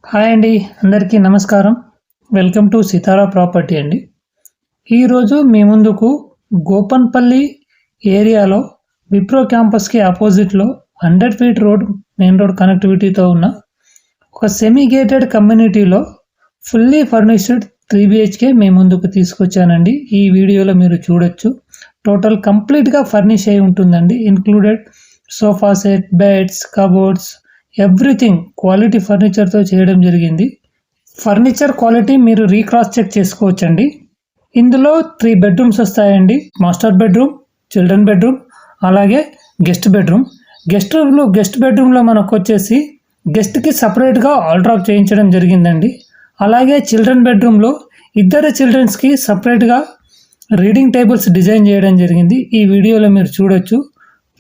Hi అండి, అందరికీ నమస్కారం. వెల్కమ్ టు సితారా ప్రాపర్టీ అండి. ఈరోజు మీ ముందుకు గోపన్పల్లి ఏరియాలో విప్రో క్యాంపస్కి ఆపోజిట్లో 100 ఫీట్ రోడ్ మెయిన్ రోడ్ కనెక్టివిటీతో ఉన్న ఒక సెమీ గేటెడ్ కమ్యూనిటీలో ఫుల్లీ ఫర్నిష్డ్ 3 BHK మీ ముందుకు తీసుకొచ్చానండి. ఈ వీడియోలో మీరు చూడొచ్చు. టోటల్ కంప్లీట్గా ఫర్నిష్ అయి ఉంటుందండి. Included sofa set, beds, cupboards, everything quality ఫర్నిచర్తో చేయడం జరిగింది. ఫర్నిచర్ క్వాలిటీ మీరు రీక్రాస్ చెక్ చేసుకోవచ్చండి. ఇందులో 3 బెడ్రూమ్స్ వస్తాయండి. మాస్టర్ బెడ్రూమ్, చిల్డ్రన్ బెడ్రూమ్, అలాగే గెస్ట్ బెడ్రూమ్. గెస్ట్ బెడ్రూమ్లో మనకు వచ్చేసి గెస్ట్కి సపరేట్గా ఆల్ట్రాక్ చేయించడం జరిగిందండి. అలాగే చిల్డ్రన్ బెడ్రూమ్లో ఇద్దరు చిల్డ్రన్స్కి సపరేట్గా రీడింగ్ టేబుల్స్ డిజైన్ చేయడం జరిగింది. ఈ వీడియోలో మీరు చూడొచ్చు.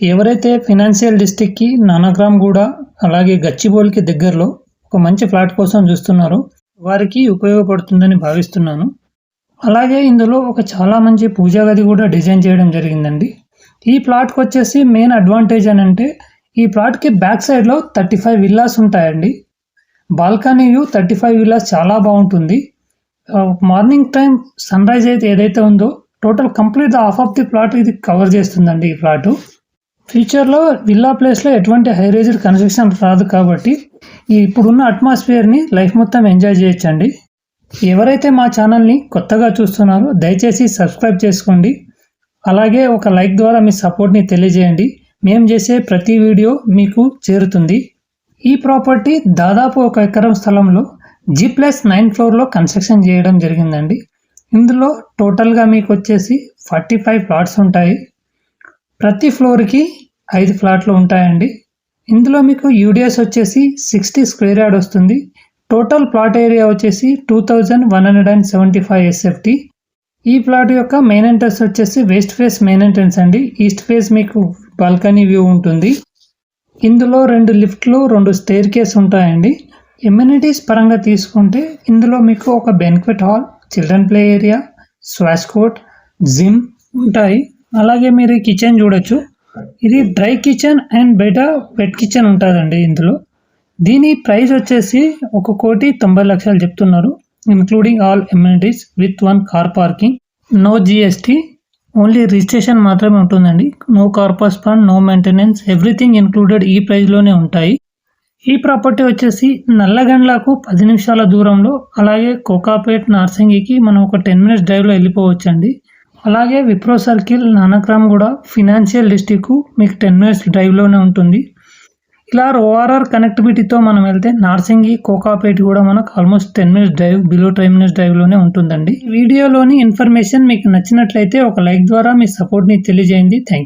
ఎవరైతే ఫినాన్షియల్ డిస్ట్రిక్ట్కి నానక్రామ్గూడ అలాగే గచ్చిబౌలికి దగ్గరలో ఒక మంచి ఫ్లాట్ కోసం చూస్తున్నారో వారికి ఉపయోగపడుతుందని భావిస్తున్నాను. అలాగే ఇందులో ఒక చాలా మంచి పూజా గది కూడా డిజైన్ చేయడం జరిగిందండి. ఈ ప్లాట్కి వచ్చేసి మెయిన్ అడ్వాంటేజ్ అని అంటే ఈ ప్లాట్కి బ్యాక్ సైడ్లో 35 విల్లాస్ ఉంటాయండి. బాల్కనీ వ్యూ 35 విల్లాస్ చాలా బాగుంటుంది. మార్నింగ్ టైం సన్ రైజ్ అయితే ఏదైతే ఉందో total complete half of the plot ఇది కవర్ చేస్తుందండి ఈ ప్లాటు. ఫ్యూచర్లో విల్లా ప్లేస్లో ఎటువంటి హై రేజ్డ్ కన్స్ట్రక్షన్ రాదు కాబట్టి ఇప్పుడున్న అట్మాస్ఫియర్ని లైఫ్ మొత్తం ఎంజాయ్ చేయొచ్చండి. ఎవరైతే మా ఛానల్ని కొత్తగా చూస్తున్నారో దయచేసి సబ్స్క్రైబ్ చేసుకోండి. అలాగే ఒక లైక్ ద్వారా మీ సపోర్ట్ని తెలియజేయండి. మేము చేసే ప్రతి వీడియో మీకు చేరుతుంది. ఈ ప్రాపర్టీ దాదాపు 1 ఎకరం స్థలంలో G+9 ఫ్లోర్లో కన్స్ట్రక్షన్ చేయడం జరిగిందండి. ఇందులో టోటల్గా మీకు వచ్చేసి 45 ప్లాట్స్ ఉంటాయి. ప్రతి ఫ్లోర్కి 5 ఫ్లాట్లు ఉంటాయండి. ఇందులో మీకు యూడిఎస్ వచ్చేసి 60 స్క్వేర్ యార్డ్ వస్తుంది. టోటల్ ప్లాట్ ఏరియా వచ్చేసి 2175 SFT. ఈ ప్లాట్ యొక్క మెయిన్ ఎంట్రన్స్ వచ్చేసి వెస్ట్ ఫేస్ మెయిన్ ఎంట్రన్స్ అండి. ఈస్ట్ ఫేస్ మీకు బాల్కనీ వ్యూ ఉంటుంది. ఇందులో 2 లిఫ్ట్లు, 2 స్టేర్ కేస్ ఉంటాయండి. ఎమ్యూనిటీస్ పరంగా తీసుకుంటే ఇందులో మీకు ఒక banquet hall, children play area, స్వాష్ కోర్ట్, జిమ్ ఉంటాయి. అలాగే మీరు ఈ కిచెన్ చూడొచ్చు. ఇది డ్రై కిచెన్ అండ్ బయట వెట్ కిచెన్ ఉంటుందండి. ఇందులో దీని ప్రైస్ వచ్చేసి 1,90,00,000 చెప్తున్నారు. Including all amenities with 1 car parking, no GST, only registration మాత్రమే ఉంటుందండి. No corpus fund, no maintenance, everything included ఈ ప్రైస్లోనే ఉంటాయి. ఈ ప్రాపర్టీ వచ్చేసి నల్లగండ్లకు 10 నిమిషాల దూరంలో, అలాగే కోకాపేట్, నార్సింగికి మనం ఒక 10 మినిట్స్ డ్రైవ్లో వెళ్ళిపోవచ్చండి. అలాగే Wipro circle, Nanakramguda financial district మీకు 10 మినిట్స్ డ్రైవ్లోనే ఉంటుంది. ఇలా ORR కనెక్టివిటీతో మనం వెళ్తే నార్సింగి, కోకాపేట్ కూడా మనకు almost 10 minutes drive, below 10 minutes డ్రైవ్లోనే ఉంటుందండి. వీడియోలోని ఇన్ఫర్మేషన్ మీకు నచ్చినట్లయితే ఒక లైక్ ద్వారా మీ సపోర్ట్ని తెలియజేయండి. Thank you.